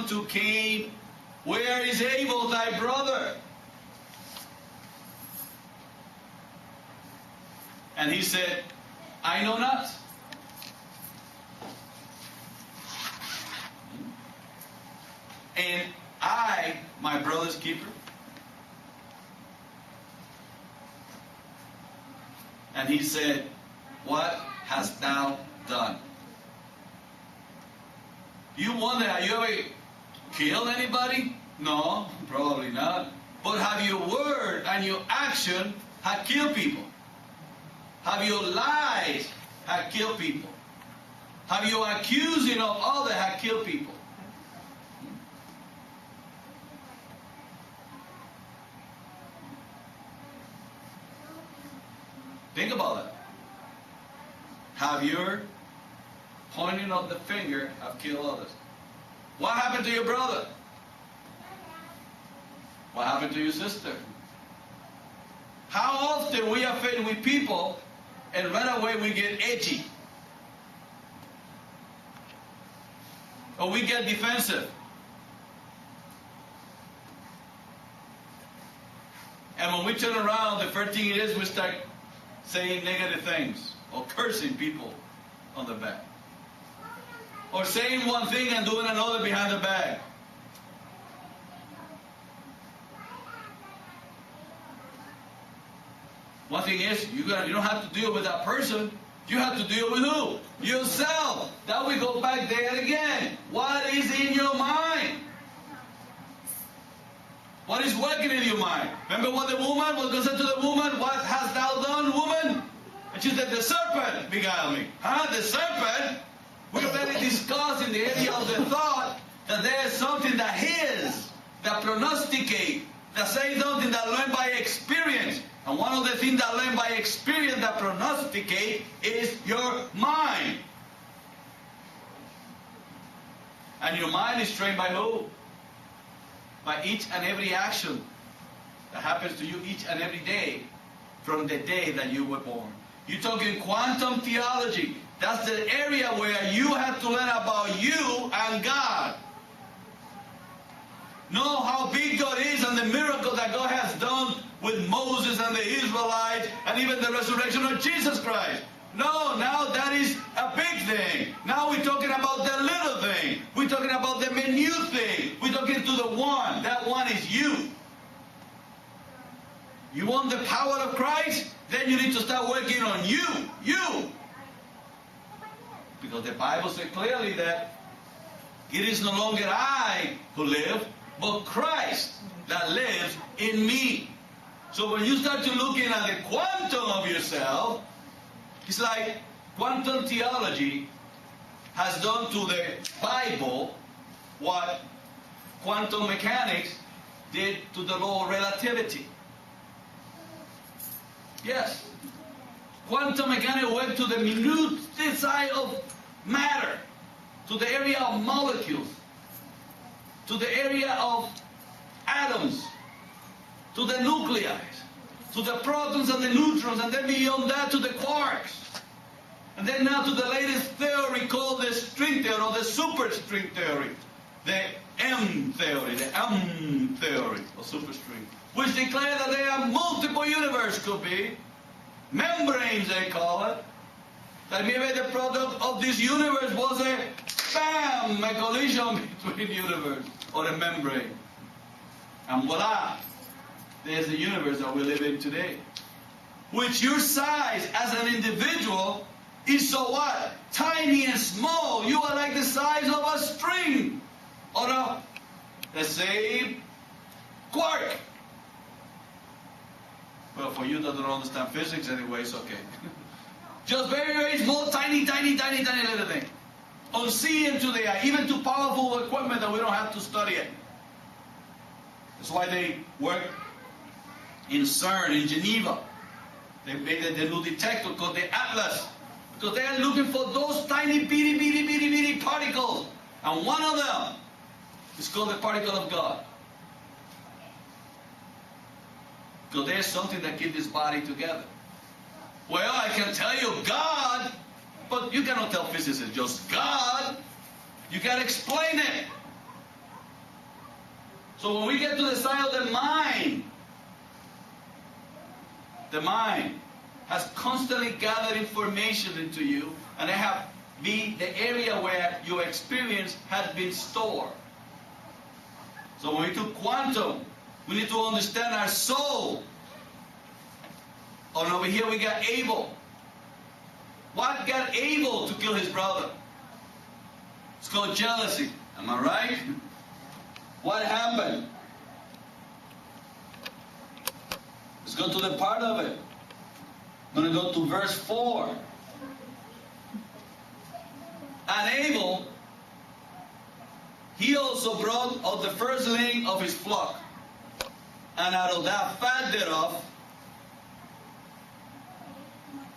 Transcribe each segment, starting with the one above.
unto Cain, where is Abel thy brother? And he said, I know not. And I, my brother's keeper. And he said, what hast thou done? You wonder, have you ever killed anybody? No, probably not. But have your word and your action have killed people? Have your lies have killed people? Have your accusing of others have killed people? Think about that. Have your pointing of the finger have killed others? What happened to your brother? What happened to your sister? How often we are offended with people and right away we get edgy? Or we get defensive. And when we turn around, the first thing it is, we start saying negative things or cursing people on the back. Or saying one thing and doing another behind the back. One thing is, you don't have to deal with that person. You have to deal with who? Yourself. That we go back there again. What is in your mind? What is working in your mind? Remember what God said to the woman? What hast thou done, woman? And she said, the serpent beguiled me. Huh? The serpent? We already discussed in the area of the thought that there is something that hears, that prognosticate, that says something that learned by experience. And one of the things that learned by experience that prognosticate is your mind. And your mind is trained by who? By each and every action that happens to you each and every day from the day that you were born. You're talking quantum theology. That's the area where you have to learn about you and God. Know how big God is and the miracle that God has done with Moses and the Israelites and even the resurrection of Jesus Christ. No, now that is a big thing. Now we're talking about the little thing. We're talking about the minute thing. We're talking to the one. That one is you. You want the power of Christ? Then you need to start working on you. You. Because the Bible says clearly that it is no longer I who live, but Christ that lives in me. So when you start to looking at the quantum of yourself, it's like quantum theology has done to the Bible what quantum mechanics did to the law of relativity. Yes. Quantum mechanics went to the minute side of matter, to the area of molecules, to the area of atoms, to the nuclei, to the protons and the neutrons, and then beyond that to the quarks. And then now to the latest theory called the string theory, or the superstring theory. The M theory, of superstring, which declare that there are multiple universes, could be. Membranes, they call it. That maybe the product of this universe was a collision between the universe, or a membrane. And voila, there's the universe that we live in today. Which your size as an individual is so what? Tiny and small. You are like the size of a string. Or a, let's say, quark. Well, for you that don't understand physics anyway, it's okay. Just very, very small, tiny little thing. Unseen to the eye, even to powerful equipment that we don't have to study it. That's why they work in CERN, in Geneva. They made the new detector called the Atlas. Because they are looking for those tiny, bitty particles. And one of them is called the particle of God. Because there's something that keeps this body together. Well, I can tell you God, but you cannot tell physicists just God. You got to explain it. So when we get to the side of the mind has constantly gathered information into you, and it have been the area where your experience has been stored. So when we do quantum, we need to understand our soul. And over here we got Abel. What got Abel to kill his brother? It's called jealousy. Am I right? What happened? Let's go to the part of it. I'm going to go to verse 4. And Abel, he also brought of the firstling of his flock, and out of that fat thereof.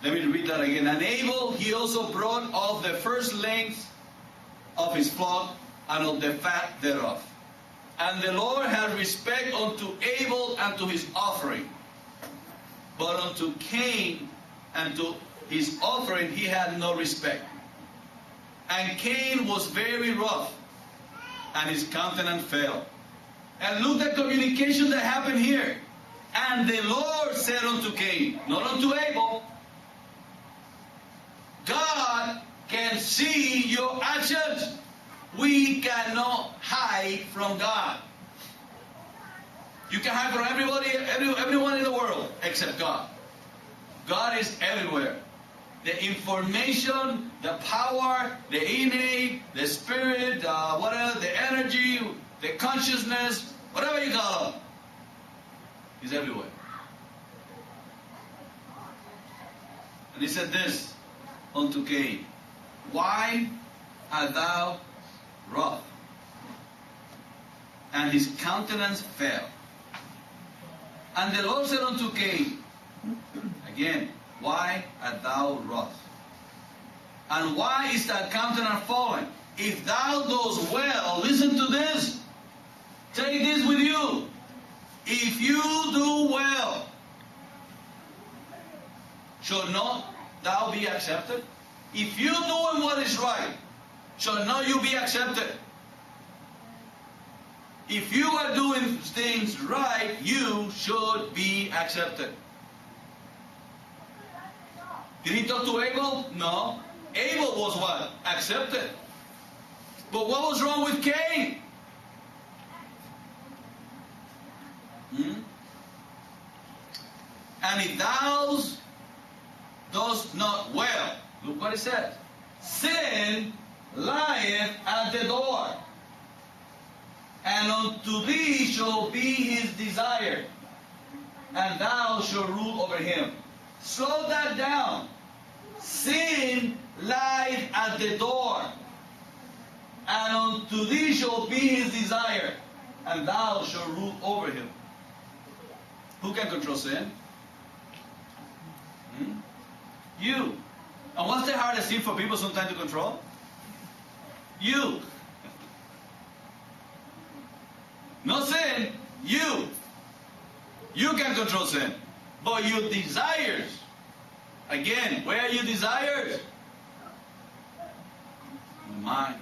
Let me read that again. And Abel, he also brought of the firstlings of his flock, and of the fat thereof. And the Lord had respect unto Abel and to his offering. But unto Cain and to his offering he had no respect. And Cain was very rough, and his countenance fell. And look at the communication that happened here. And the Lord said unto Cain, not unto Abel. God can see your actions. We cannot hide from God. You can hide from everyone in the world except God. God is everywhere. The information, the power, the innate, the spirit, whatever, the energy, the consciousness, whatever you call it, is everywhere. And he said this unto Cain, why art thou wroth? And his countenance fell. And the Lord said unto Cain, again, why art thou wroth? And why is thy countenance fallen? If thou dost well, listen to this. Take this with you. If you do well, shall not thou be accepted? If you doing what is right, shall not you be accepted? If you are doing things right, you should be accepted. Did he talk to Abel? No. Abel was what? Accepted. But what was wrong with Cain? And if thou dost not well, look what it says. Sin lieth at the door, and unto thee shall be his desire, and thou shalt rule over him. Slow that down. Sin lieth at the door, and unto thee shall be his desire, and thou shalt rule over him. Who can control sin? You. And what's the hardest thing for people sometimes to control? You. No sin, you. You can control sin. But your desires, again, where are your desires? In the mind.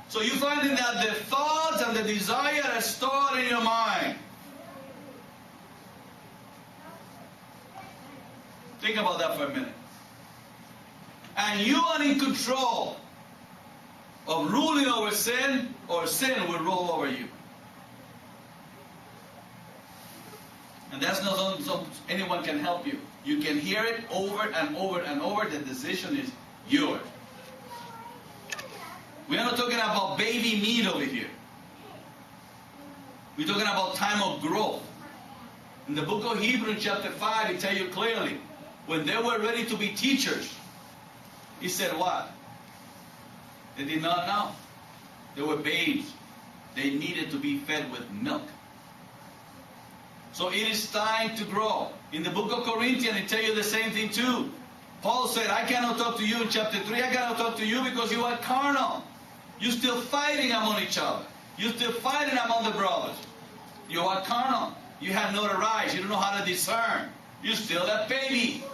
So you find that the thoughts and the desire are stored in your mind. Think about that for a minute. And you are in control of ruling over sin, or sin will rule over you. And that's not something anyone can help you. You can hear it over and over and over. The decision is yours. We are not talking about baby meat over here. We're talking about time of growth. In the book of Hebrews chapter 5, it tells you clearly, when they were ready to be teachers, he said what? They did not know. They were babes. They needed to be fed with milk. So it is time to grow. In the book of Corinthians, it tells you the same thing too. Paul said, I cannot talk to you in chapter 3. I cannot talk to you because you are carnal. You're still fighting among each other. You're still fighting among the brothers. You are carnal. You have not arise. You don't know how to discern. You're still a baby.